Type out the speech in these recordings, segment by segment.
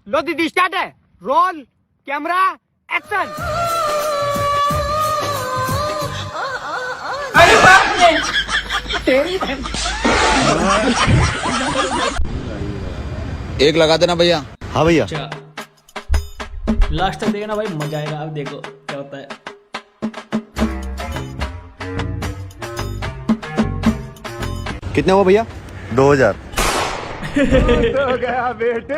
लो दीदी स्टार्ट है। Roll camera action. अरे बाप रे तेरी एक लगा देना भैया। हाँ भैया। लास्ट तक देखना भाई, मजा आएगा। अब देखो क्या होता है। कितने हुआ भैया? 2000। हो गया बेटे।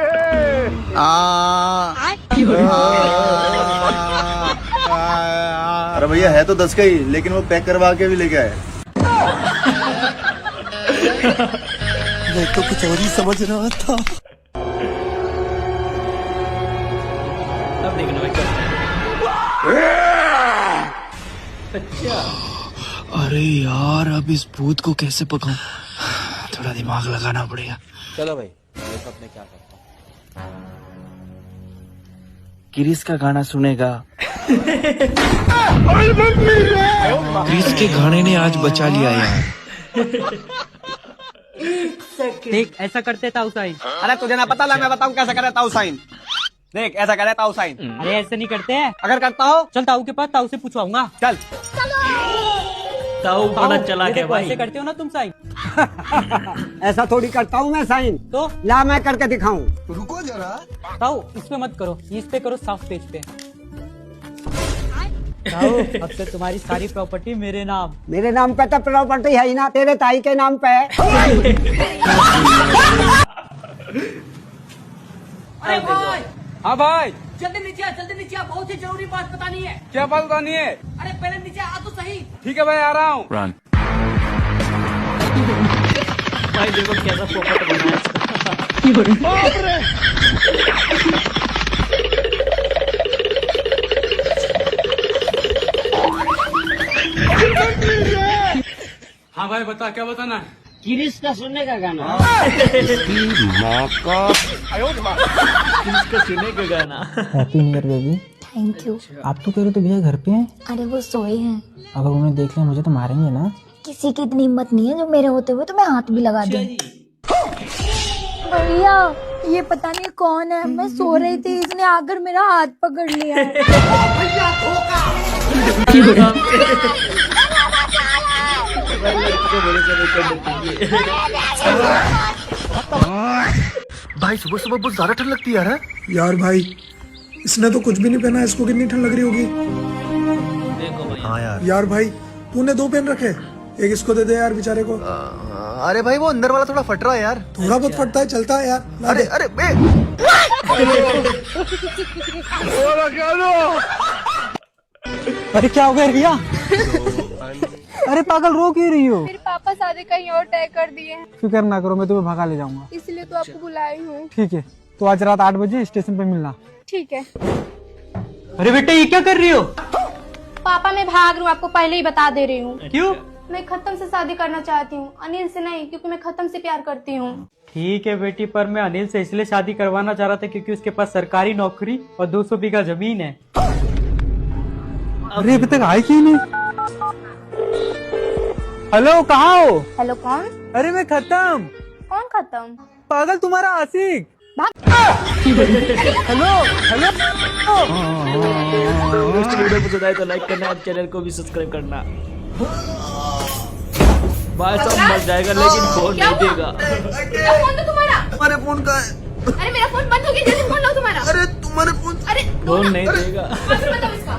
अरे भैया है तो 10 का ही, लेकिन वो पैक करवा के भी लेके आए। मैं तो कुछ और ही समझ रहा था। अब देखना भाई क्या होता है। अच्छा अरे यार अब इस भूत को कैसे पकाऊं? थोड़ा दिमाग लगाना पड़ेगा। चलो भाई देखो अपने क्या करता हूँ। क्रिस का गाना सुनेगा। क्रिस के गाने ने आज बचा लिया यार। देख ऐसा करते ताऊ साइन। अरे तुझे ना पता, मैं बताऊं कैसा करे ताऊ साइन। देख ऐसा करे ताऊ साइन। अरे ऐसे नहीं करते हैं। अगर करता हो चल ताऊ के पास, ताऊ से पूछवाऊंगा। चल ताऊ बड़ा चला के भाई। ऐसे करते हो ना तुम साइन। ऐसा थोड़ी करता हूँ मैं साइन। तो ला मैं करके दिखाऊं। रुको जरा। ताऊ इस पे मत करो, इस पे करो, साफ पेज पे। ताऊ अब तो तुम्हारी सारी प्रॉपर्टी मेरे नाम। मेरे नाम पे तो प्रॉपर्टी है ही ना, तेरे ताई के नाम पे। अरे भाई, हाँ भाई जल्दी नीचे आ, बहुत ही जरूरी बात बतानी है। क्या बात बतानी है? अरे पहले नीचे आ तो सही। ठीक है भाई आ रहा हूँ। रन। भाई देखो कैसा पोपट बना है। हाँ भाई बता, क्या बताना है? किरिस का सुनने का गाना। इसका सुने का गाना। Happy new year baby. Thank you. आप तो कह रहे थे भैया घर पे हैं। अरे वो सोए हैं। अगर उन्हें देख लिया मुझे तो मारेंगे ना। किसी की इतनी हिम्मत नहीं है जो मेरे होते हुए तुम्हें हाथ भी लगा दे। भैया ये पता नहीं कौन है, मैं सो रही थी, इसने आकर मेरा हाथ पकड़ लिया। भाई सुबह सुबह बहुत ज्यादा ठंड लगती है यार। यार भाई इसने तो कुछ भी नहीं पहना, इसको कितनी ठंड लग रही होगी। देखो भाई हाँ यार। यार भाई तूने 2 पेन रखे, एक इसको दे दे यार बेचारे को। अरे भाई वो अंदर वाला थोड़ा फट रहा है यार। थोड़ा बहुत फटता है, चलता है यार। ला अरे दे। अरे बे। अरे क्या हो गया भैया? अरे पागल रो क्यों रही हो? मेरे पापा शादी कहीं और तय कर दिए हैं, फिक्र ना करो, मैं तुम्हें भगा ले जाऊंगा। इसलिए तो आपको बुलाई हूँ। ठीक है तो आज रात 8 बजे स्टेशन पे मिलना। ठीक है अरे बेटा ये क्या कर रही हो? पापा मैं भाग रही हूँ, आपको पहले ही बता दे रही हूँ। क्यों? मैं खत्म से शादी करना चाहती हूँ, अनिल से नहीं, क्योंकि मैं खत्म से प्यार करती हूँ। ठीक है बेटी, पर मैं अनिल से इसलिए शादी करवाना चाह रहा था क्योंकि उसके पास सरकारी नौकरी और 200 बीघा जमीन है। अरे अभी तक आई क्यों नहीं? हेलो कहाँ हो? हेलो कौन? अरे मैं खत्म। कौन खत्म? पागल तुम्हारा आशिक। हेलो वीडियो पसंद आए तो लाइक करना और चैनल को भी सब्सक्राइब करना। भाई सब मर जाएगा लेकिन फोन नहीं देगा। मेरा फोन तो तुम्हारा। तुम्हारे फोन का है। अरे मेरा फोन बंद हो गया, जल्दी फोन लो तुम्हारा। अरे तुम्हारे फोन। अरे फोन नहीं देगा। पासवर्ड बताओ इसका।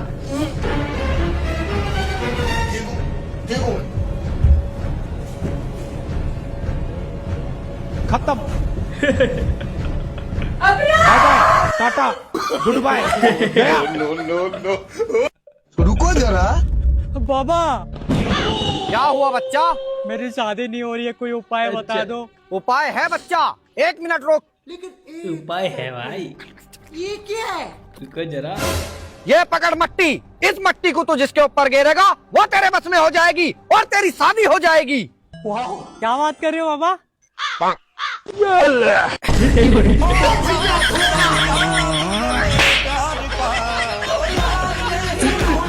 खत्म। Tata goodbye. रुको जरा। बाबा क्या हुआ बच्चा? मेरी शादी नहीं हो रही है, कोई उपाय बता दो। उपाय है बच्चा, 1 मिनट रोक। उपाय है भाई। ये क्या है? रुको जरा। ये पकड़ मट्टी, इस मट्टी को तो जिसके ऊपर गिरेगा वो तेरे बस में हो जाएगी और तेरी शादी हो जाएगी। क्या बात कर रहे हो बाबा?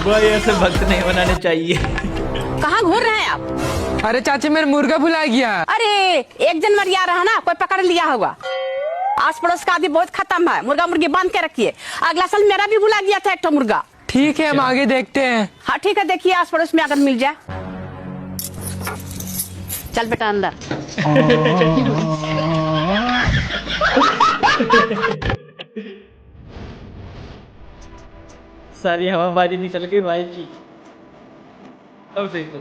भाई ऐसे भक्त नहीं बनाने चाहिए। कहाँ घूर रहे हैं आप? अरे चाची मेरा मुर्गा भुला गया। अरे 1 जनवरी आ रहा ना, कोई पकड़ लिया होगा। आस पड़ोस का आदमी बहुत खत्म है, मुर्गा मुर्गी बांध के रखिए। अगला साल मेरा भी बुला दिया था एक तो मुर्गा। ठीक है, हम आगे देखते हैं। हाँ ठीक है, देखिए आस पड़ोस में अगर मिल जाए। चल बेटा अंदर। सारी हवाबाजी निकल गई भाई जी। अब देखो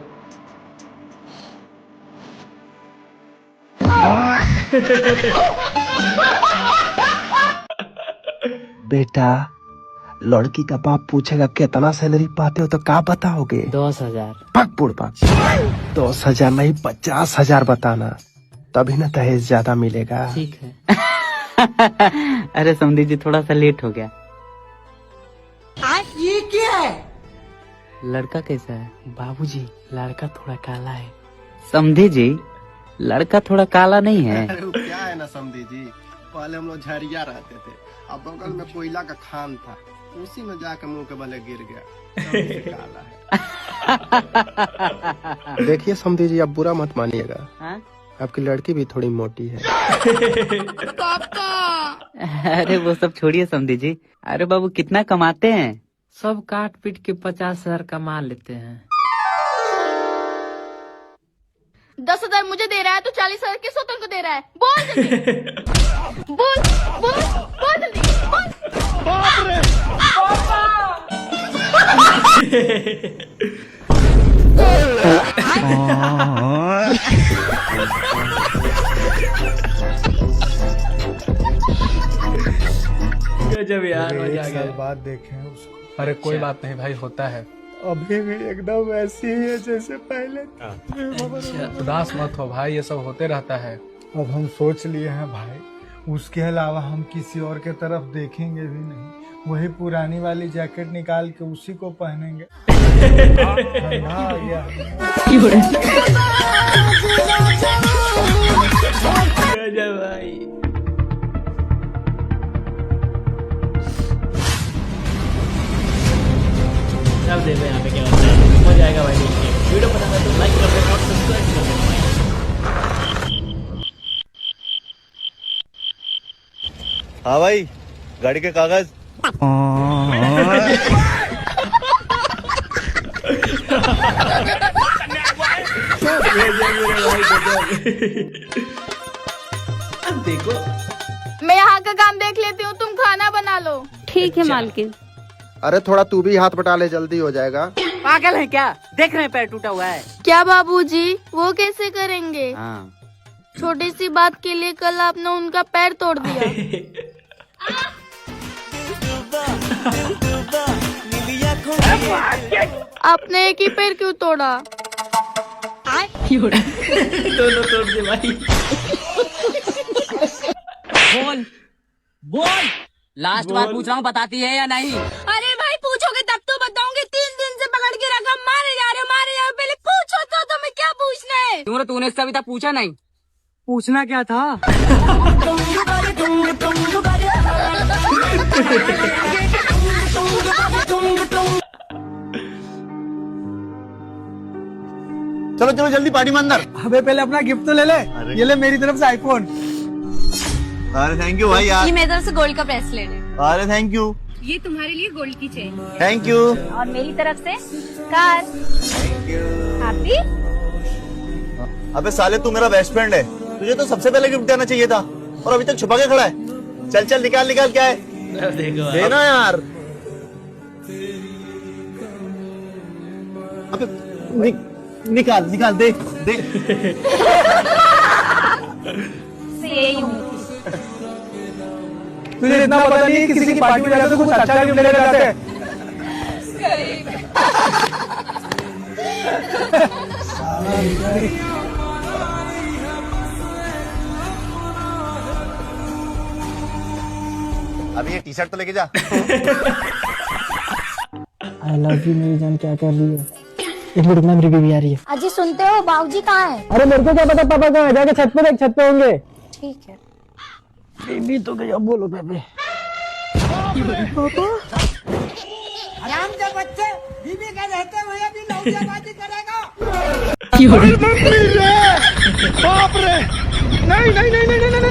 बेटा, लड़की का बाप पूछेगा कितना सैलरी पाते हो तो क्या बताओगे? 10,000। पक बुढ़ पक। 10,000 नहीं 50,000 बताना, तभी ना दहेज ज्यादा मिलेगा। ठीक है। अरे समधी जी थोड़ा सा लेट हो गया। ये क्या है? लड़का कैसा है? बाबूजी, लड़का थोड़ा काला है। समधी जी लड़का थोड़ा काला नहीं है। अरे वो क्या है ना समझी जी, पहले हम लोग झरिया रहते थे, अब बगल में कोयला का खान था, उसी में जाकर मुंह के बले गिर गया, तभी से काला है। देखिए समझी जी, आप बुरा मत मानिएगा, हाँ? आपकी लड़की भी थोड़ी मोटी है। अरे वो सब छोड़िए समधी जी। अरे बाबू कितना कमाते हैं? सब काट पीट के 50,000 कमा लेते हैं। 10,000 मुझे दे रहा है तो 40,000 किस को दे रहा है? बोल जल्दी। बोल बोल बोल जल्दी बोल। बाप रे गजब यार, मजा आ गया। बाद देखे हैं उसको। अरे कोई बात नहीं भाई, होता है। अभी भी एकदम वैसी ही है जैसे पहले। उदास मत हो भाई, ये सब होते रहता है। अब हम सोच लिए हैं भाई, उसके अलावा हम किसी और के तरफ देखेंगे भी नहीं। वही पुरानी वाली जैकेट निकाल के उसी को पहनेंगे। ठंडा आ गया। गजब भाई। अब देखो यहाँ पे क्या होता है, मजा आएगा भाई देख के। वीडियो पसंद है तो लाइक कर देना और सब्सक्राइब कर देना भाई। हाँ भाई, गाड़ी के कागज। अब देखो, मैं यहाँ का काम देख लेती हूँ, तुम खाना बना लो। ठीक है मालकिन। अरे थोड़ा तू भी हाथ बटा ले, जल्दी हो जाएगा। पागल है क्या? देख रहे हैं पैर टूटा हुआ है। क्या बाबूजी, वो कैसे करेंगे? हाँ। छोटी सी बात के लिए कल आपने उनका पैर तोड़ दिया। आपने एक ही पैर क्यों तोड़ा? दोनों तोड़ दे भाई। बोल बोल, लास्ट बार पूछ रहा हूँ, बताती है या नहीं? अरे भाई पूछोगे तब तो बताऊंगी। 3 दिन से पकड़ के रखा, मारे जा रहे पहले पूछो तो मैं क्या पूछना है? तूने इससे अभी तक पूछा नहीं। पूछना क्या था? चलो चलो जल्दी पार्टी में अंदर। अबे पहले अपना गिफ्ट तो ले ले। ये ले मेरी तरफ से आईफोन। अरे थैंक यू भाई यार। ये मेरी तरफ से गोल्ड का ब्रेसलेट है। अरे थैंक यू। ये तुम्हारे लिए गोल्ड की चेन। Thank you. और मेरी तरफ से कार। हैप्पी। अबे साले, तू मेरा बेस्ट फ्रेंड है, तुझे तो सबसे पहले गिफ्ट देना चाहिए था, और अभी तक छुपा के खड़ा है। चल चल निकाल निकाल, क्या है? अब देखो देना यार। अबे निकाल निकाल, दे दे। तुझे इतना पता नहीं है किसी की पार्टी में जाते तो कुछ अच्छा गिफ्ट लेने जाते हैं। अभी ये टी शर्ट तो लेके जा। आई लव यू मेरी जान, क्या कर रही है? एक मिनट में, मेरी बेबी आ रही है। अजी सुनते हो, बाबूजी कहाँ है? अरे मेरे को क्या पता पापा कहाँ है, जाके छत पे देख, छत पे होंगे। ठीक है। बेबी तो गया, बोलो बेबी। आराम से बच्चे, बीबी के रहते हुए भी लौंडियाबाजी करेगा। बाप रे, नहीं नहीं नहीं नहीं नहीं नहीं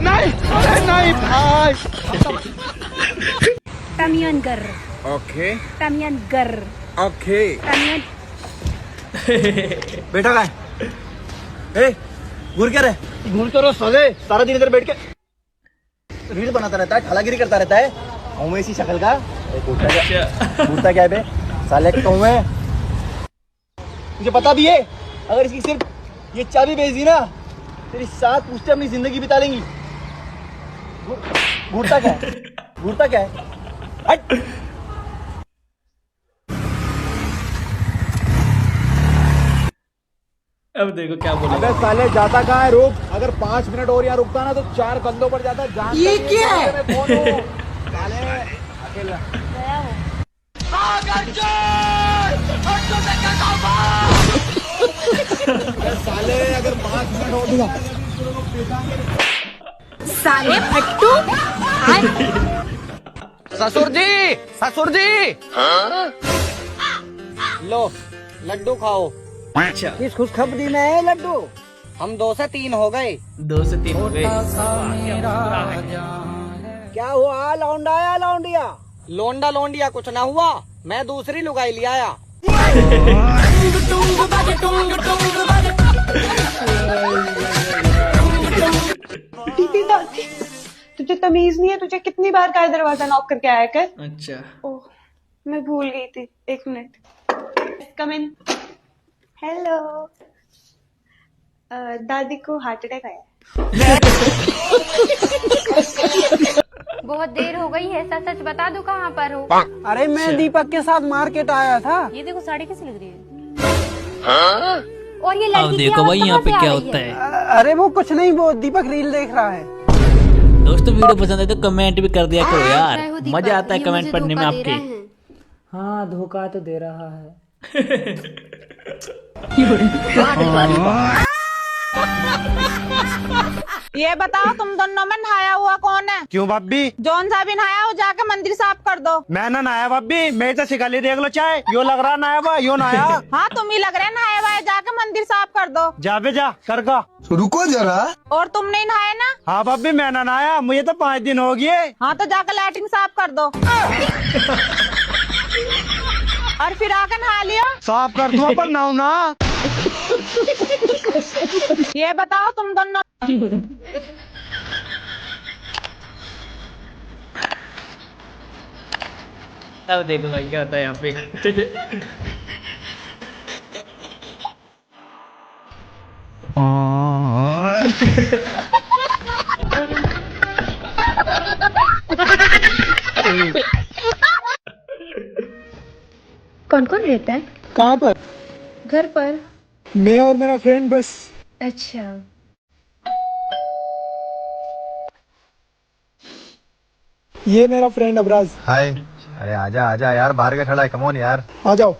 नहीं नहीं भाई। तमियन गर, ओके तमियन गर, ओके। तमियन। बेटा का ए घूर क्या रहे? घूर तो रोज सोले सारा दिन इधर बैठ के रील बनाता रहता है, ठालागिरी करता रहता है। कौवे सी शक्ल का घूरता क्या है बे? साले कौवे। मुझे पता भी है अगर इसकी सिर्फ ये चाबी बेच दी ना तेरी 7 पुश्ते अपनी जिंदगी बिता लेंगी। घूरता क्या है? घूरता क्या है? हट। अब देखो क्या बोला। अबे साले जाता कहाँ है? रुक, अगर 5 मिनट और यहाँ रुकता ना तो 4 कंधों पर जाता। जान ये क्या है? मैं कौन हूँ? साले अकेला साले अगर 5 मिनट और साले फट्टू। ससुर जी, ससुर जी। लो लड्डू खाओ। अच्छा, किस खुशखबरी में है लड्डू? हम 2 से 3 हो गए। 2 से 3 हो गए। क्या हुआ लौंडा या लौंडिया? लोंडा लोंडिया कुछ ना हुआ, मैं दूसरी लुगाई ले आया। तुझे तमीज नहीं है? तुझे कितनी बार का दरवाजा नॉक करके आया कर? अच्छा, ओह मैं भूल गई थी, 1 मिनट। कम इन। हेलो। दादी को हार्ट अटैक आया। बहुत देर हो गई है, सच सच बता दो कहाँ पर हो? अरे मैं दीपक के साथ मार्केट आया था। ये देखो साड़ी कैसी लग रही है। और ये अब लड़की देखो भाई यहाँ पे क्या होता है। अरे वो कुछ नहीं, वो दीपक रील देख रहा है। दोस्तों वीडियो पसंद है तो कमेंट भी कर दिया करो यार, मजा आता है कमेंट पढ़ने में आपके। हाँ धोखा तो दे रहा है। ये बताओ तुम दोनों में नहाया हुआ कौन है? क्यों भाभी? जौन सा भी नहाया हो जाके मंदिर साफ कर दो। मैं ना नहाया भाभी, मैं तो शिकाली देख लो चाहे यो लग रहा नहाया हुआ, यो नहाया। हाँ तुम ही लग रहे नहाया हुआ है, जाके मंदिर साफ कर दो। जा बे जा कर का। रुको जरा। और तुम नहीं नहाए ना? हाँ भाभी मैं ना नहाया, मुझे तो 5 दिन हो गए। हाँ तो जाकर लैट्रिन साफ कर दो। और फिर आकर नहा लियो। साफ कर दूँ पर नहाऊं ना। ये बताओ तुम दोनों अब देखो भाई क्या होता है यहाँ पे। कौन कौन रहता है कहाँ पर? घर पर? मैं और मेरा फ्रेंड बस। अच्छा। ये मेरा फ्रेंड अबराज। हाय। अरे आजा आजा यार, बाहर का खड़ा है, कम ऑन यार। आ जाओ।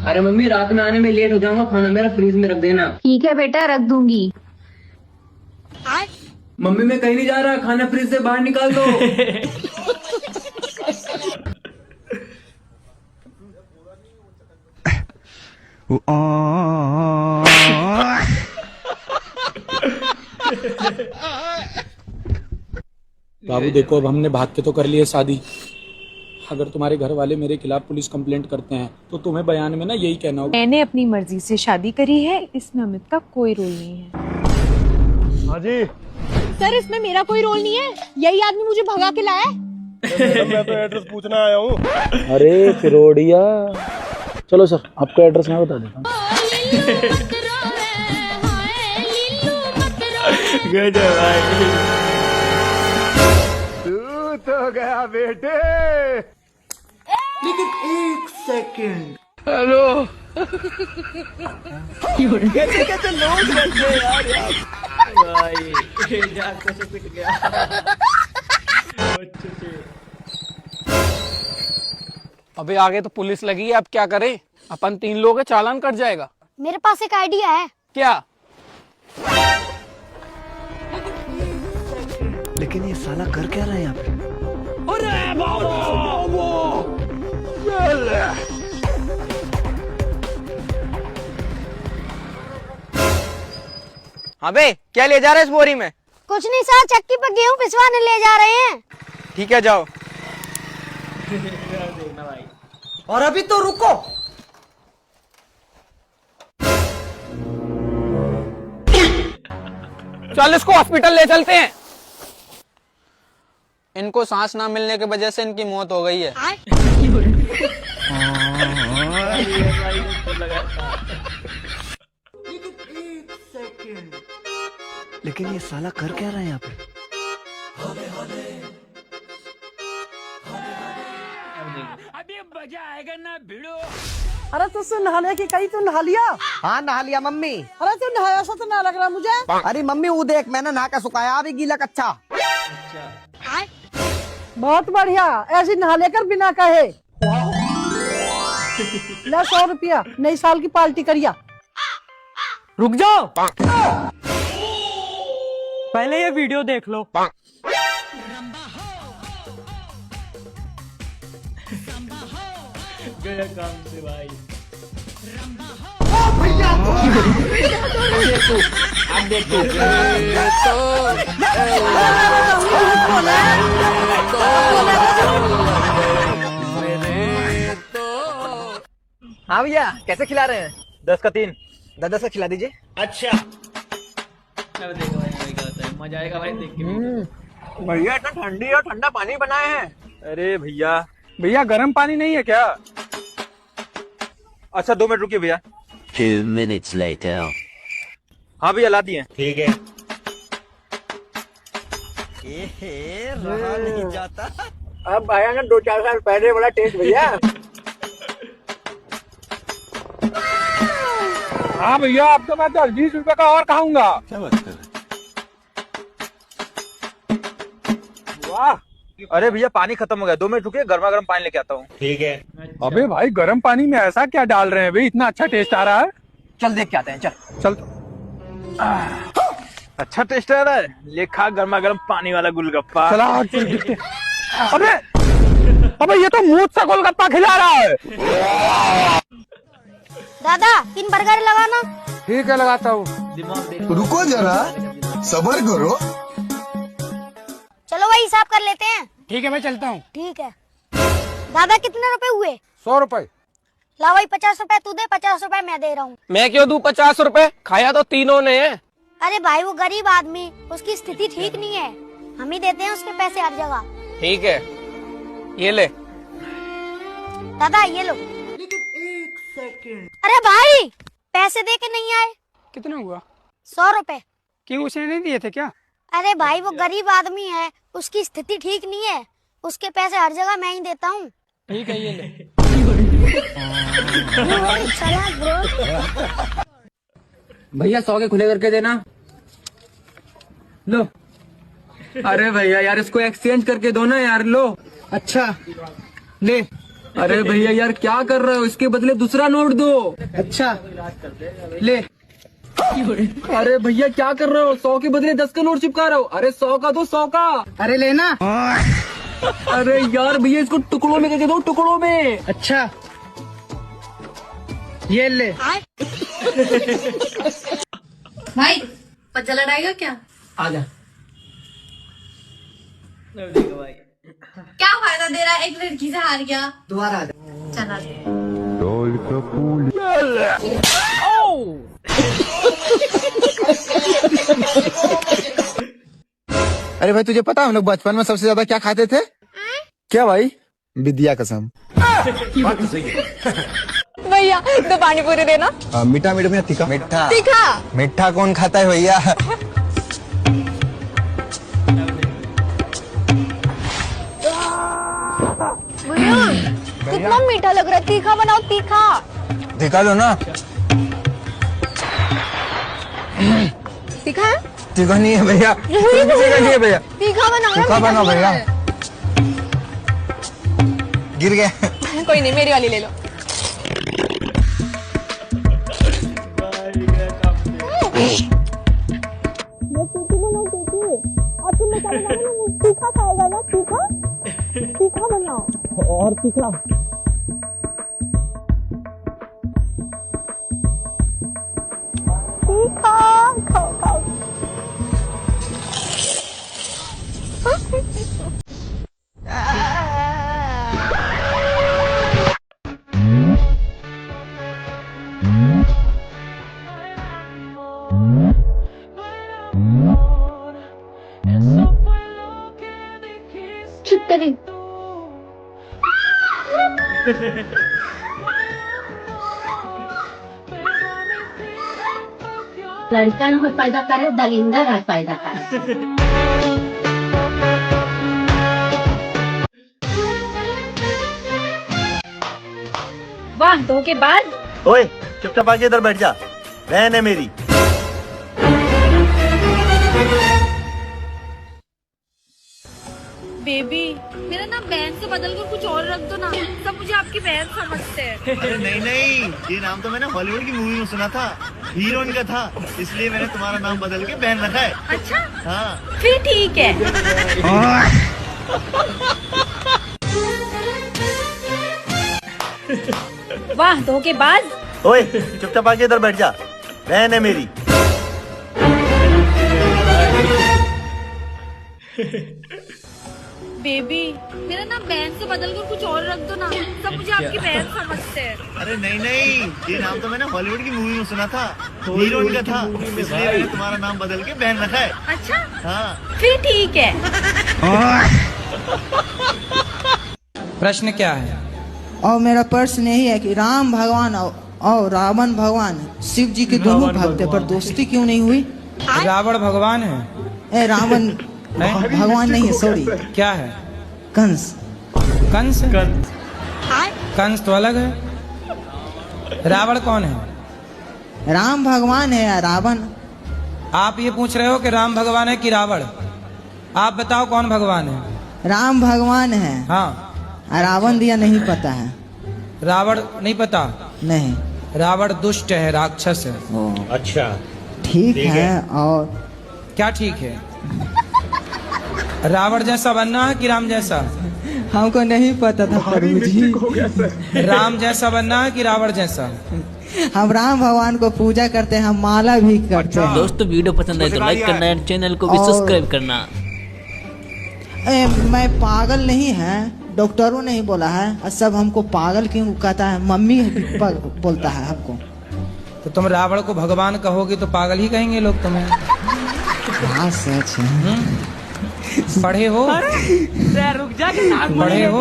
अरे मम्मी रात में आने में लेट हो जाऊंगा, खाना मेरा फ्रीज में रख देना। ठीक है बेटा रख दूंगी। मम्मी मैं कहीं नहीं जा रहा, खाना फ्रीज से बाहर निकाल दो। बाबू देखो, अब हमने भाग के तो कर लिए शादी। अगर तुम्हारे घर वाले मेरे खिलाफ पुलिस कंप्लेंट करते हैं तो तुम्हें बयान में ना यही कहना होगा। मैंने अपनी मर्जी से शादी करी है, इसमें अमित का कोई रोल नहीं है। हाँ जी। सर इसमें मेरा कोई रोल नहीं है, यही आदमी मुझे भगा के लाया। मैं तो एड्रेस पूछना आया हूँ। अरे फिरोडिया, चलो सर आपका एड्रेस मैं बता देता हूँ। गजब भाई। तू तो गया बेटे। लेकिन 1 सेकंड। हेलो। कैसे कैसे लोग रहते हैं यार। भाई जाकर से पिट गया। अच्छे से। अबे आगे तो पुलिस लगी है, अब क्या करें? अपन 3 लोग हैं, चालान कट जाएगा। मेरे पास एक आइडिया है। क्या? लेकिन ये साला कर क्या रहा है यहाँ पे? अरे बाबा अबे क्या ले जा रहे इस बोरी में? कुछ नहीं सर, चक्की पर गेहूं पिसवाने ले जा रहे हैं। ठीक है जाओ। देखना भाई। और अभी तो रुको। चल इसको हॉस्पिटल ले चलते हैं। इनको सांस ना मिलने की वजह से इनकी मौत हो गई है। लेकिन ये साला कर क्या रहा है यहाँ पे? अभी मजा आएगा ना भिड़ो। अरे तुझसे नहाने की कही, तू नहा लिया? हाँ नहा लिया मम्मी। अरे तू नहाया सा तो ना लग रहा मुझे। अरे मम्मी वो देख मैंने नहा के सुखाया, अभी गीला कच्चा। बहुत बढ़िया, ऐसी नहा लेकर बिना कहे। ले 100 रुपया, नई साल की पार्टी करिया। रुक जाओ, पहले ये वीडियो देख लो। गया काम से भाई। अब देख तू। हाँ भैया, कैसे खिला रहे हैं? 10 का 3। 10 का खिला दीजिए। अच्छा। अब देखो भाई क्या होता है, मजा आएगा भाई देख के। भैया इतना ठंडी और ठंडा पानी बनाए हैं। अरे भैया गर्म पानी नहीं है क्या? अच्छा 2 मिनट रुकिए भैया। 2 minutes later. हाँ भैया ला दिए। ठीक है। रहा नहीं जाता। अब आया ना 2-4 साल पहले वाला टेस्ट भैया। हाँ भैया अब तो मैं 10-20 रुपए का और खाऊंगा। क्या बात कर रहे? वाह। अरे भैया पानी खत्म हो गया, 2 मिनट रुकिए, गर्मा गर्म पानी लेके आता हूँ। ठीक है। अबे भाई गर्म पानी में ऐसा क्या डाल रहे हैं भाई, इतना अच्छा टेस्ट आ रहा है। चल देख के आते हैं, चल। अच्छा टेस्ट आ रहा है, ले खा गर्मा गर्म पानी वाला गोलगप्पा। चला अबे ये तो मुंह से गोलगप्पा खिला रहा है। दादा 3 बर्गर लगाना। ठीक है लगाता हूँ। दिमाग देख। रुको जरा, सबर करो। चलो भाई हिसाब कर लेते हैं। ठीक है मैं चलता हूँ। ठीक है। दादा कितने रुपए हुए? 100 रुपए। ला भाई 50 रुपए तू दे, 50 रुपए मैं दे रहा हूँ। मैं क्यों दूं 50 रुपए? खाया तो तीनों ने है। अरे भाई वो गरीब आदमी, उसकी स्थिति ठीक नहीं है, हम ही देते हैं उसके पैसे हर जगह। ठीक है ये ले। दादा ये लो। अरे भाई पैसे दे के नहीं आए। कितना हुआ? 100 रुपए। क्यों उसने नहीं दिए थे क्या? अरे भाई वो गरीब आदमी है, उसकी स्थिति ठीक नहीं है, उसके पैसे हर जगह मैं ही देता हूँ। ठीक है ये ले। भैया 100 के खुले करके देना। लो। अरे भैया यार इसको एक्सचेंज करके दो ना यार। लो। अच्छा ले। अरे भैया यार क्या कर रहे हो, इसके बदले दूसरा नोट दो। अच्छा ले। अरे भैया क्या कर रहे हो, 100 के बदले 10 का नोट चिपका रहे हो। अरे 100 का दो, 100 का। अरे लेना। अरे यार भैया इसको टुकड़ों में करके दो, टुकड़ों में। अच्छा ये ले। भाई पता लड़ाएगा क्या? आजा। अब देखो भाई। क्या फायदा दे रहा है, एक लड़की से हार गया। दोबारा आजा। चला अरे भाई तुझे पता हम लोग बचपन में सबसे ज्यादा क्या खाते थे? क्या भाई? विद्या कसम। भैया 2 पानी पूरी देना। मीठा मीठा में तीखा। मीठा तीखा। मीठा कौन खाता है भैया? कितना मीठा लग रहा है, तीखा बनाओ तीखा। दिखा दो ना। तीखा है? तीखा नहीं है भैया। तीखा नहीं है भैया। तीखा बनाओ। तीखा बनाओ भैया। गिर गया। कोई नहीं मेरी वाली ले लो। मैं तीखी बनाऊं तीखी। और तुम क्या बनाओगे? और तीसरा चुप करें। लड़का न पैदा करे, दलिंदर है पैदा करे। वाह, धोखेबाज। ओए चुपचाप आके इधर बैठ जा, बहन है मेरी। बेबी, मेरा नाम बहन से बदल कर कुछ और रख दो ना, सब मुझे आपकी बहन समझते हैं। अरे नहीं नहीं, ये नाम तो मैंने हॉलीवुड की मूवी में सुना था, हीरोइन का था, इसलिए मैंने तुम्हारा नाम बदल के बहन रखा है। अच्छा, हाँ फिर ठीक है। वाह, धोखेबाज। ओए चुपचाप आके इधर बैठ जा, बहन है मेरी। बेबी, मेरा नाम बहन से बदल कर कुछ और रख दो ना, सब मुझे आपकी बहन समझते हैं। अरे नहीं नहीं, ये नाम तो मैंने हॉलीवुड की मूवी में सुना था, हीरोइन का था, इसलिए मैंने तुम्हारा नाम बदल के बहन रखा है। अच्छा, हाँ फिर ठीक है। प्रश्न क्या है? और मेरा प्रश्न यही है कि राम भगवान और रावण भगवान शिव जी के दोनों भक्त हैं, पर दोस्ती क्यों नहीं हुई? रावण भगवान है? ए रावण भगवान नहीं है, सॉरी। क्या है? कंस। कंस? कंस तो अलग है। रावण कौन है? राम भगवान है या रावण? आप ये पूछ रहे हो कि राम भगवान है कि रावण? आप बताओ कौन भगवान है? राम भगवान है। हाँ। रावण दिया नहीं पता है। रावण नहीं पता? नहीं। रावण दुष्ट है, राक्षस है। अच्छा, ठीक है। और क्या ठीक है? रावण जैसा बनना है कि राम जैसा? हमको नहीं पता था प्रभु जी। राम जैसा बनना है कि रावण जैसा? हम राम भगवान को पूजा करते हैं, हम माला भी करते हैं। दोस्तों वीडियो पसंद आए तो लाइक करना है, चैनल को भी सब्सक्राइब करना। मैं पागल नहीं है, डॉक्टरों ने ही बोला है। और सब हमको पागल क्यों कहता है? मम्मी बोलता है हमको। तो तुम रावण को भगवान कहोगे तो पागल ही कहेंगे लोग तुम्हें। हाँ सच है। पढ़े हो? रुक जा, पढ़े हो?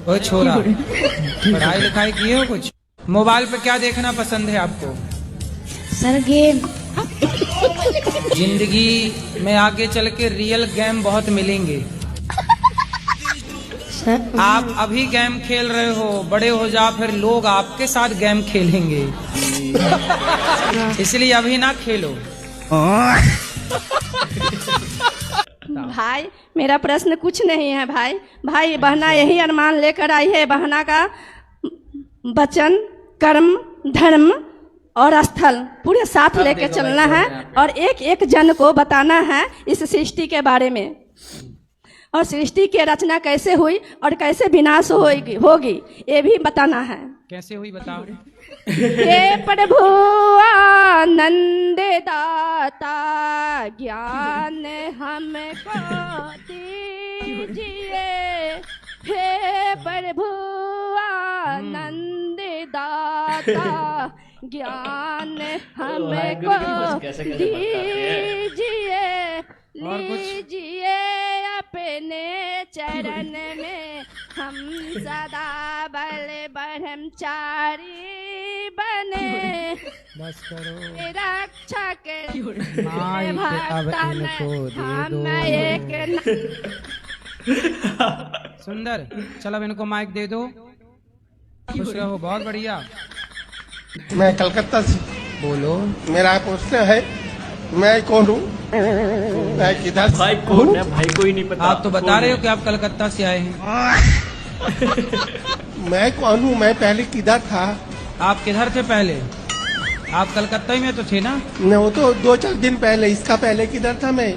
ओए छोरा, पढ़ाई लिखाई किए हो कुछ? मोबाइल पे क्या देखना पसंद है आपको? Sir game. जिंदगी में आगे चल के रियल गेम बहुत मिलेंगे। आप अभी गेम खेल रहे हो, बड़े हो जा फिर लोग आपके साथ गेम खेलेंगे, इसलिए अभी ना खेलो। भाई, मेरा प्रश्न कुछ नहीं है भाई। भाई, बहना यही अरमान लेकर आई है, बहना का वचन, कर्म, धर्म और स्थल पूरे साथ लेके चलना है, और एक एक जन को बताना है इस सृष्टि के बारे में, और सृष्टि की रचना कैसे हुई और कैसे विनाश होगी ये भी बताना है। कैसे हुई बताओ। हे प्रभु आनंद दाता, ज्ञान हमको दीजिए। हे प्रभु आनंद दाता, ज्ञान हमको दीजिए। लीजिए अपने चरण में, हम सदा बल ब्रह्मचारी बने। बस करो। रक्षा के अब इनको दे दो। सुंदर, चल अब इनको माइक दे दो। खुश रहो, बहुत बढ़िया। मैं कलकत्ता से। बोलो। मेरा प्रश्न है, मैं कौन हूँ? मैं किधर भाई कौन है? भाई कोई नहीं पता। आप तो बता रहे हो कि आप कलकत्ता से आए हैं। मैं कौन हूँ? मैं पहले किधर था? आप किधर थे पहले? आप कलकत्ता ही में तो थे ना? न, वो तो 2-4 दिन पहले। इसका पहले किधर था मैं?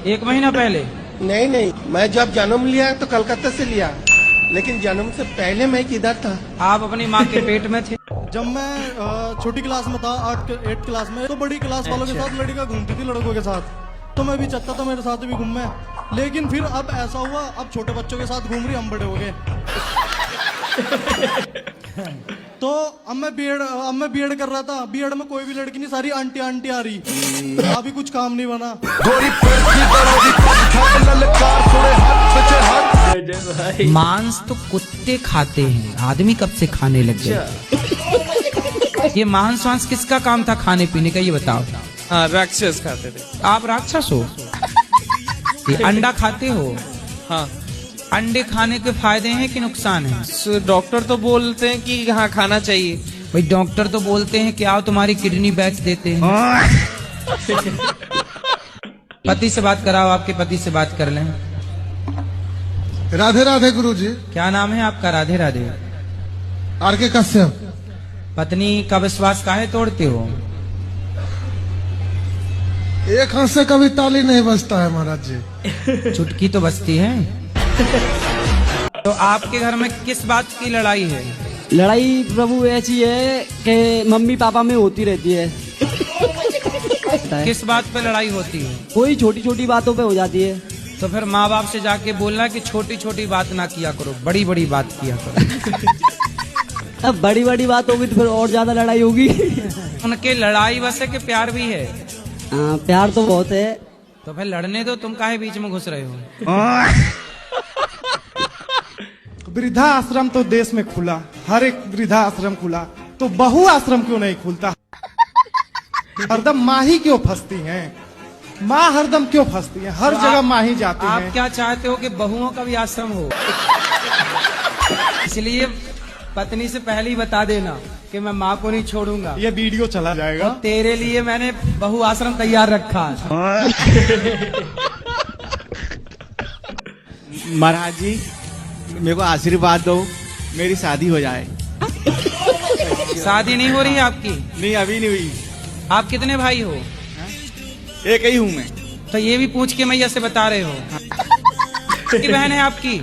1 महीना पहले। नहीं नहीं, मैं जब जन्म लिया तो कलकत्ता से लिया, लेकिन जन्म से पहले मैं किधर था? आप अपनी माँ के पेट में थे। जब मैं छोटी क्लास में था 8 क्लास में, तो बड़ी क्लास वालों के साथ लड़कियां घूमती थी लड़कों के साथ, तो मैं भी चाहता था मेरे साथ भी घूमे। लेकिन फिर अब ऐसा हुआ, अब छोटे बच्चों के साथ घूम रही, हम बड़े हो गए। तो अब मैं बीएड कर रहा था। बीएड में कोई भी लड़की नहीं, सारी आंटी आ रही। अभी कुछ काम नहीं बना। मांस तो कुत्ते खाते हैं, आदमी कब से खाने लग गए? ये मांस वांस किसका काम था खाने पीने का, ये बताओ। राक्षस खाते थे। आप राक्षस हो? ये अंडा खाते हो? हाँ। अंडे खाने के फायदे हैं कि नुकसान है? डॉक्टर तो बोलते हैं कि हाँ खाना चाहिए। भाई डॉक्टर तो बोलते हैं कि आओ तुम्हारी किडनी बेच देते हैं। पति से बात कराओ, आपके पति से बात कर लें। राधे राधे गुरुजी। क्या नाम है आपका? राधे राधे। आर.के. कश्यप। पत्नी का विश्वास काहे तोड़ते हो? एक हाथ से कभी ताली नहीं बजता है महाराज जी। चुटकी तो बजती है। तो आपके घर में किस बात की लड़ाई है? लड़ाई प्रभु ऐसी है कि मम्मी पापा में होती रहती है। किस बात पे लड़ाई होती है? कोई छोटी छोटी बातों पे हो जाती है। तो फिर माँ बाप से जाके बोलना कि छोटी छोटी बात ना किया करो, बड़ी बड़ी बात किया करो। अब बड़ी बड़ी बात होगी तो फिर और ज्यादा लड़ाई होगी। उनके लड़ाई बस है कि प्यार भी है? प्यार तो बहुत है। तो फिर लड़ने दो, तुम काहे बीच में घुस रहे हो? वृद्धा आश्रम तो देश में खुला, हर एक वृद्धा आश्रम खुला, तो बहु आश्रम क्यों नहीं खुलता? हरदम माँ ही क्यों फंसती हैं? माँ हरदम क्यों फंसती हैं? हर जगह माँ ही जाती आप हैं। क्या चाहते हो कि बहुओं का भी आश्रम हो? इसलिए पत्नी से पहले ही बता देना कि मैं माँ को नहीं छोड़ूंगा। ये वीडियो चला जाएगा। तो तेरे लिए मैंने बहु आश्रम तैयार रखा है। महाराज जी मेरे को आशीर्वाद दो, मेरी शादी हो जाए। शादी नहीं हो रही है आपकी? नहीं अभी नहीं हुई। आप कितने भाई हो? एक ही हूँ मैं। तो ये भी पूछ के मैया से बता रहे हो? कितनी बहन है आपकी?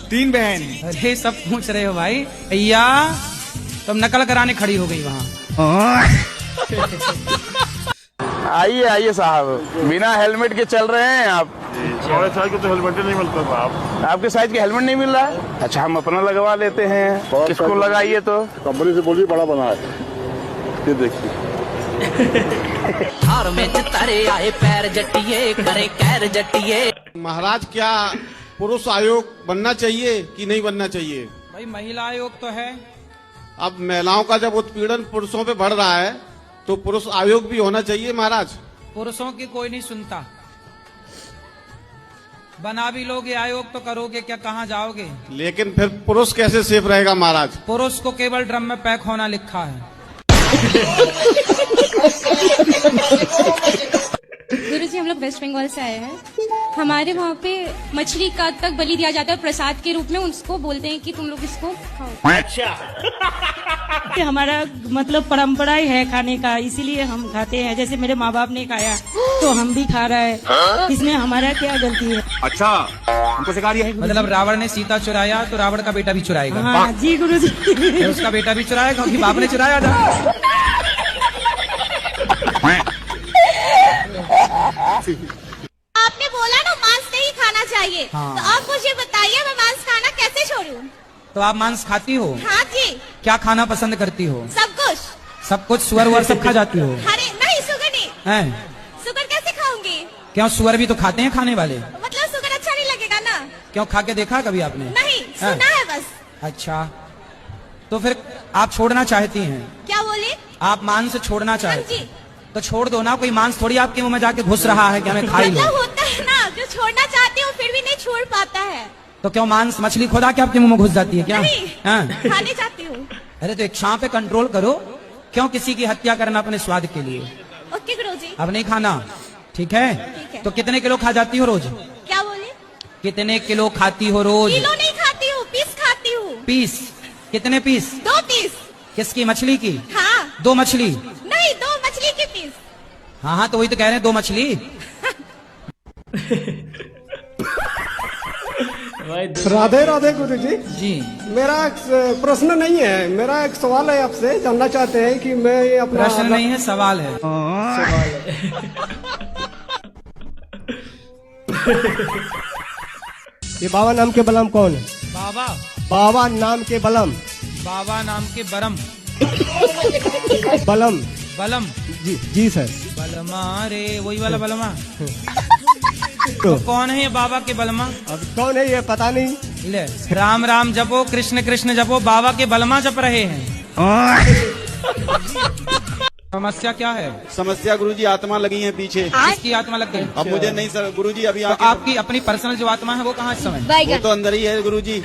3 बहन है। अरे सब पूछ रहे हो भाई। भैया तुम नकल कराने खड़ी हो गई वहाँ। आइए आइए साहब, बिना हेलमेट के चल रहे हैं आप। हमारे साइज के तो हेलमेट नहीं मिलता साहब। आपके साइज के हेलमेट नहीं मिल रहा है? अच्छा हम अपना लगवा लेते हैं। किसको लगाइए तो? कंपनी से बोलिए बड़ा बना है, ये देखिए। आए पैर जटिए करे कैर जटिए। महाराज क्या पुरुष आयोग बनना चाहिए कि नहीं बनना चाहिए? भाई महिला आयोग तो है। अब महिलाओं का जब उत्पीड़न पुरुषों पे बढ़ रहा है तो पुरुष आयोग भी होना चाहिए महाराज। पुरुषों की कोई नहीं सुनता। बना भी लोगे आयोग तो करोगे क्या, कहाँ जाओगे? लेकिन फिर पुरुष कैसे सेफ रहेगा महाराज? पुरुष को केवल ड्रम में पैक होना लिखा है। गुरुजी हम लोग वेस्ट बंगाल से आए हैं। हमारे वहाँ पे मछली का तक बलि दिया जाता है प्रसाद के रूप में, उसको बोलते हैं कि तुम लोग इसको खाओ। अच्छा। हमारा मतलब परंपरा ही है खाने का, इसीलिए हम खाते हैं। जैसे मेरे माँ बाप ने खाया तो हम भी खा रहे हैं, इसमें हमारा क्या गलती है? अच्छा हमको सिखा दिया है। मतलब रावण ने सीता चुराया तो रावण का बेटा भी चुराएगा? हाँ जी गुरुजी। उसका बेटा भी चुराएगा क्योंकि बाप ने चुराया था। आपने बोला ना मांस नहीं खाना चाहिए। हाँ। तो आप मुझे बताइए मैं मांस खाना कैसे छोड़ूं? तो आप मांस खाती हो? हाँ जी। क्या खाना पसंद करती हो? सब कुछ। सब कुछ? सुअर वुअर सब खा जाती हो? अरे नहीं सुगर नहीं। हैं? सुगर कैसे खाऊंगी? क्यों सुअर भी तो खाते हैं खाने वाले? मतलब सुगर अच्छा नहीं लगेगा ना? क्यों खा के देखा कभी आपने? नहीं सुना है बस। अच्छा तो फिर आप छोड़ना चाहती हैं? क्या बोले? आप मांस छोड़ना चाहती? जी। तो छोड़ दो ना, कोई मांस थोड़ी आपके मुंह में जाके घुस रहा है कि हमें खा ही लो। मतलब होता है ना जो छोड़ना चाहती हूँ फिर भी नहीं छोड़ पाता है। तो क्यों मांस मछली खुदा के आपके मुंह में घुस जाती है क्या? नहीं, हाँ? खाने चाहती हूँ। अरे तो एक शाम पे कंट्रोल करो, क्यों किसी की हत्या करना अपने स्वाद के लिए? ओके गुरुजी। अब नहीं खाना, ठीक है? तो कितने किलो खा जाती हो रोज? क्या बोले? कितने किलो खाती हो रोज? किलो नहीं खाती हूँ, पीस खाती हूँ। पीस? कितने पीस? 2 पीस। किसकी? मछली की? हाँ। 2 मछली? नहीं 2 मछली के पीस। हाँ हाँ तो वही तो कह रहे हैं 2 मछली। राधे राधे गुरु जी। जी मेरा एक प्रश्न नहीं है, मेरा एक सवाल है आपसे। जानना चाहते हैं कि मैं ये अपना प्रश्न नहीं है, सवाल है। ये बाबा नाम के बलम कौन है? बाबा बाबा नाम के बलम। बाबा नाम के बरम बलम बलम। जी सर। बलमा रे, वही वाला बलमा। तो कौन है ये बाबा के बलमा? अब कौन है ये पता नहीं। ले, राम राम जपो, कृष्ण कृष्ण जपो, बाबा के बलमा जप रहे हैं। समस्या क्या है? समस्या गुरुजी आत्मा लगी है पीछे। किसकी आत्मा लग गई? अब मुझे नहीं सर गुरुजी, अभी तो आपकी अपनी पर्सनल जो आत्मा है वो कहाँ इस समय? वो तो अंदर ही है गुरुजी।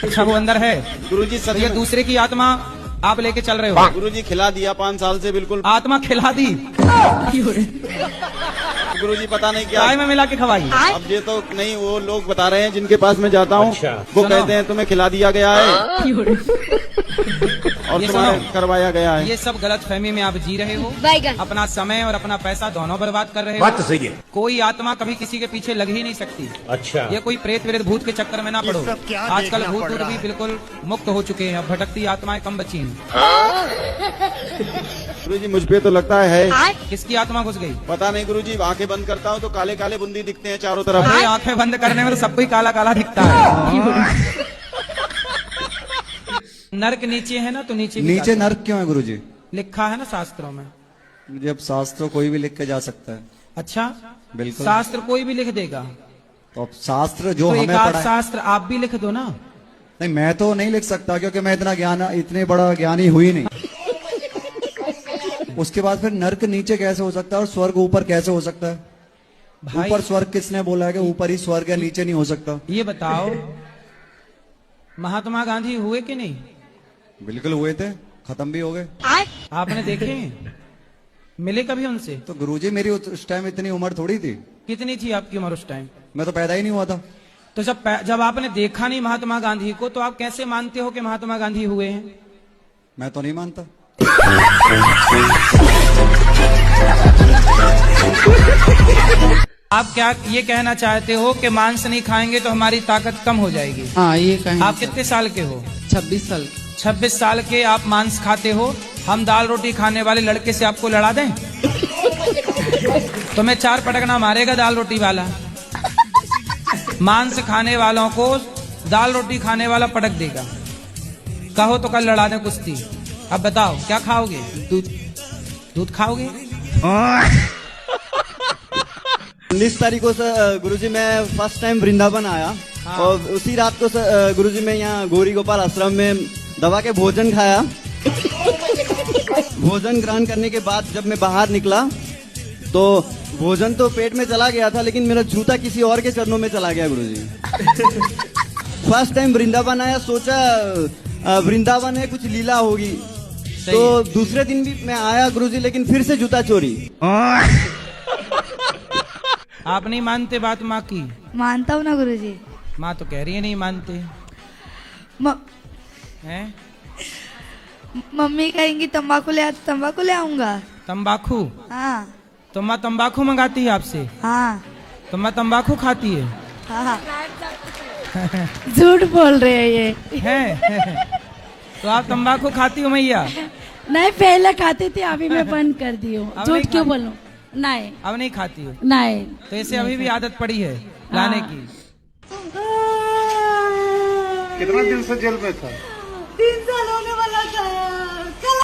अच्छा, वो अंदर है गुरुजी। सर ये दूसरे की आत्मा आप लेके चल रहे हो? गुरुजी खिला दिया 5 साल से, बिल्कुल आत्मा खिला दी। गुरुजी पता नहीं क्या चाय में मिला के खवाई। अब ये तो नहीं, वो लोग बता रहे हैं जिनके पास मैं जाता हूँ। वो कहते हैं तुम्हें खिला दिया गया है और तुम्हारे करवाया गया है। ये सब गलत फहमी में आप जी रहे हो। अपना समय और अपना पैसा दोनों बर्बाद कर रहे हो। बात तो सही है। कोई आत्मा कभी किसी के पीछे लग ही नहीं सकती। अच्छा, ये कोई प्रेत वेत भूत के चक्कर में ना पड़ो। आजकल भूत भूत भी बिल्कुल मुक्त हो चुके हैं, अब भटकती आत्माएं कम बची हैं। गुरुजी मुझ पे तो लगता है किसकी आत्मा घुस गई? पता नहीं गुरुजी। आंखें बंद करता हूँ तो काले काले बूंदी दिखते हैं चारों तरफ। अरे आंखें बंद करने में तो सब कोई काला काला दिखता है। नर्क नीचे है ना, तो नीचे नर्क क्यों है गुरुजी? लिखा है ना शास्त्रों में। जब शास्त्र कोई भी लिख के जा सकता है। अच्छा, बिल्कुल। शास्त्र कोई भी लिख देगा तो अब शास्त्र जो तो हमें एक पढ़ा, शास्त्र आप भी लिख दो ना। नहीं मैं तो नहीं लिख सकता क्योंकि मैं इतने बड़ा ज्ञानी हुई नहीं। उसके बाद फिर नर्क नीचे कैसे हो सकता है और स्वर्ग ऊपर कैसे हो सकता है? ऊपर स्वर्ग किसने बोला है कि ऊपर ही स्वर्ग है, नीचे नहीं हो सकता? ये बताओ, महात्मा गांधी हुए कि नहीं? बिल्कुल हुए थे, खत्म भी हो गए। आपने देखे? मिले कभी उनसे? तो गुरुजी मेरी उस टाइम इतनी उम्र थोड़ी थी। कितनी थी आपकी उम्र उस टाइम? मैं तो पैदा ही नहीं हुआ था। तो जब आपने देखा नहीं महात्मा गांधी को, तो आप कैसे मानते हो कि महात्मा गांधी हुए हैं? मैं तो नहीं मानता। आप क्या ये कहना चाहते हो कि मांस नहीं खाएंगे तो हमारी ताकत कम हो जाएगी? हाँ, ये कहेंगे। आप कितने साल के हो? 26 साल। 26 साल के आप मांस खाते हो। हम दाल रोटी खाने वाले लड़के से आपको लड़ा दें? तो मैं 4 पटकना मारेगा दाल रोटी वाला। मांस खाने वालों को दाल रोटी खाने वाला पटक देगा। कहो तो कल लड़ा दें कुश्ती। अब बताओ क्या खाओगे? दूध खाओगे? 19 तारीख को गुरुजी मैं फर्स्ट टाइम वृंदावन आया। हाँ। और उसी रात को गुरुजी मैं यहाँ गौरी गोपाल आश्रम में दवा के भोजन खाया। भोजन ग्रहण करने के बाद जब मैं बाहर निकला तो भोजन तो पेट में चला गया था, लेकिन मेरा जूता किसी और के चरणों में चला गया गुरुजी। फर्स्ट टाइम वृंदावन आया, सोचा वृंदावन है कुछ लीला होगी। तो दूसरे दिन भी मैं आया गुरुजी, लेकिन फिर से जूता चोरी। आप नहीं मानते बात माँ की? मानता हूँ ना गुरुजी। माँ तो कह रही है नहीं मानते हैं। मम्मी कहेंगी तंबाकू ले आऊंगा। तंबाकू? हाँ। तो माँ तंबाकू मंगाती है आपसे? हाँ। तो माँ तंबाकू खाती है? हाँ। झूठ बोल रहे हैं ये हैं? तो आप तंबाकू खाती हो मैया? नहीं, पहले खाती थी, अभी मैं बंद कर दी हूँ। झूठ क्यों बोलूं? नहीं, अब नहीं खाती हो? नहीं। तो इसे अभी भी आदत पड़ी है लाने की? कितना दिन से जेल में था? 3 साल होने वाला था।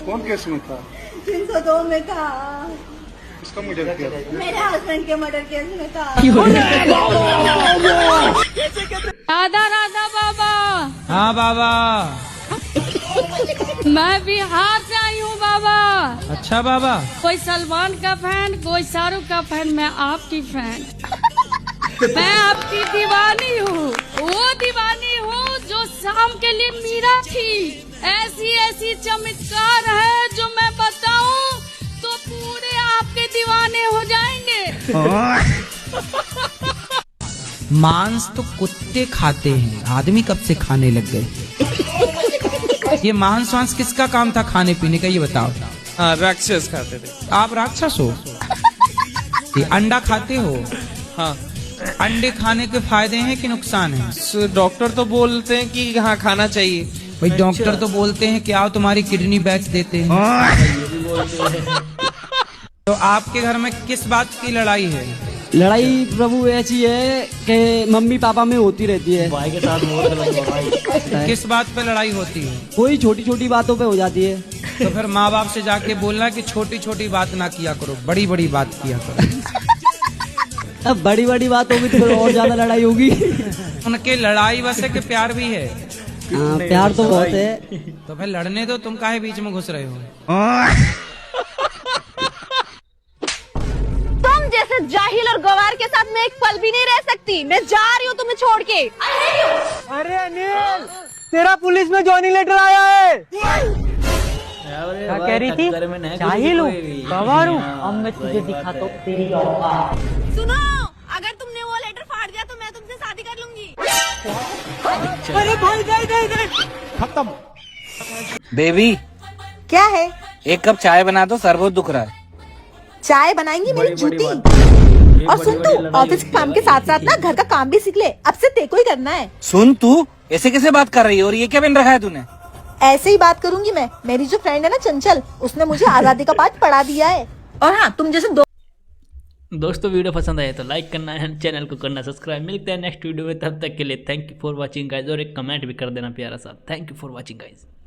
कौन केस में था? 302 में था। किसका मर्डर किया था? मेरे हस्बैंड के मर्डर केस में था। राधा राधा बाबा। हाँ बाबा। मैं बिहार से आई हूँ बाबा। अच्छा बाबा। कोई सलमान का फैन, कोई शाहरुख का फैन, मैं आपकी फैन। मैं आपकी दीवानी हूँ, वो दीवानी हूँ जो शाम के लिए मीरा थी। ऐसी ऐसी चमत्कार है जो मैं बताऊँ तो पूरे आपके दीवाने हो जाएंगे। मांस तो कुत्ते खाते हैं, आदमी कब से खाने लग गए? ये मांस वांस किसका काम था खाने पीने का, ये बताओ। हाँ, राक्षस खाते थे। आप राक्षस हो? ये अंडा खाते हो? हाँ। अंडे खाने के फायदे हैं कि नुकसान है? डॉक्टर तो बोलते हैं कि हाँ खाना चाहिए। भाई डॉक्टर तो बोलते हैं कि आओ तुम्हारी किडनी बेच देते हैं। तो आपके घर में किस बात की लड़ाई है? लड़ाई प्रभु ऐसी है कि मम्मी पापा में होती रहती है। भाई के साथ बहुत गलत हो रहा है। किस बात पे लड़ाई होती है? कोई छोटी छोटी बातों पे हो जाती है। तो फिर माँ बाप से जाके बोलना कि छोटी छोटी बात ना किया करो, बड़ी बड़ी बात किया करो। अब बड़ी बड़ी बात होगी तो फिर और ज्यादा लड़ाई होगी। उनके लड़ाई बस है कि प्यार भी है? हाँ प्यार तो बहुत है। तो फिर लड़ने दो, तुम काहे बीच में घुस रहे हो? तुम जैसे जाहिल और गवार के साथ मैं एक पल भी नहीं रह सकती। मैं जा रही हूँ तुम्हें छोड़ के। अरे अनिल, तेरा पुलिस में ज्वाइनिंग लेटर आया है। क्या कह रही थी? जाहिल हूँ, गवार हूँ। अब मैं तुझे दिखाता हूँ तेरी औकात। सुनो, अगर तुमने वो लेटर फाड़ दिया तो मैं तुमसे शादी कर लूंगी। अरे भाई गए खत्म। बेबी क्या है? एक कप चाय बना दो, सर बहुत दुख रहा है। चाय बनाएंगी मेरी जूती? और सुन तू, ऑफिस के काम के साथ साथ ना घर का काम भी सीख ले। अब से तेको ही करना है। सुन तू ऐसे कैसे बात कर रही है, और ये क्या पहन रखा है तूने? ऐसे ही बात करूंगी मैं। मेरी जो फ्रेंड है ना चंचल, उसने मुझे आजादी का पाठ पढ़ा दिया है। और हाँ, तुम जैसे दोस्तों वीडियो पसंद आए तो लाइक करना है, चैनल को करना सब्सक्राइब। मिलते हैं नेक्स्ट वीडियो में, तब तक के लिए thank you for watching guys. और एक कमेंट भी कर देना प्यारा सा। Thank you for watching guys.